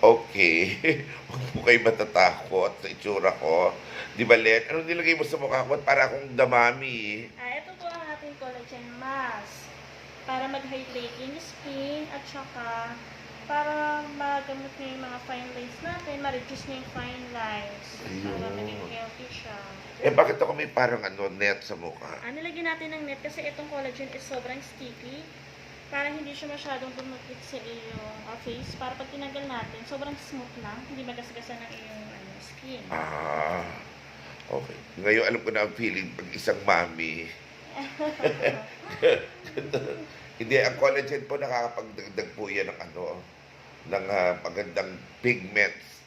Okay. Huwag po kayo matatakot sa itsura ko. 'Di ba, Len? Anong nilagay mo sa mukha ko? Para akong damami. Ito po ang ating collagen mask. Para mag-hydrate yung skin at saka para magamot niya yung mga fine lines natin, ma-reduce niya yung fine lines. Para Ayun. maging healthy siya. Bakit ako may parang net sa mukha? Nilagyan natin ng net kasi itong collagen is sobrang sticky. Para hindi siya masyadong dumukit sa iyong face. Para pag tinanggal natin, sobrang smooth lang. Hindi magasgasan ng iyong skin. Okay. Ngayon alam ko na ang feeling pag isang mami. Hindi, ang collagen po nakakapagdagdag po yan ng magandang pigments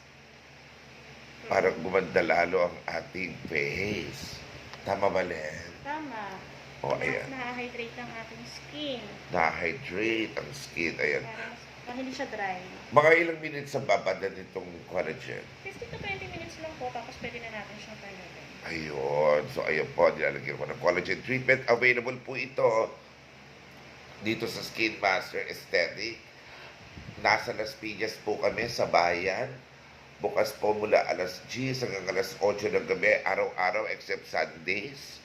para gumanda lalo ang ating face. Tama ba, Len? Tama. Ayan. Na-hydrate ang ating skin. Na-hydrate ang skin. Ayan. Para hindi siya dry. Mga ilang minutes ang babada nitong collagen? 15 to 20 minutes lang po, tapos pwede na natin siyang talaga. Ayun. So, ayun po. Nilalagyan ko ng collagen treatment. Available po ito dito sa Skin Master Aesthetic. Nasa Las Piñas po kami sa bayan. Bukas po mula alas 10 hanggang alas 8 ng gabi, araw-araw except Sundays.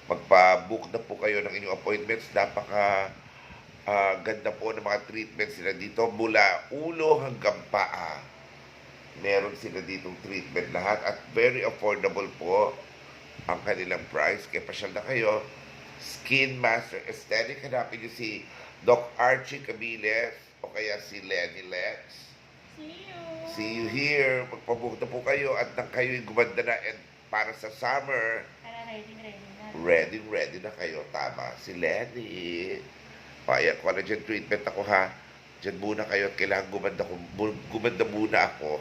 Magpa-book na po kayo ng inyong appointments. Ganda po ng mga treatments sila dito. Mula ulo hanggang paa. Meron sila ditong treatment lahat at very affordable po ang kanilang price. Kaya pasyal na kayo. Skin Master Aesthetic. Hanapin niyo si Doc Archie Cabiles o kaya si Lenny Lex. See you! See you here. Magpabook na po kayo at nang kayo'y gumanda na and para sa summer, Ready na. ready na kayo. Tama. Si Lenny. Ayan, collagen treatment ako ha. Diyan muna kayo at kailangan gumanda muna ako.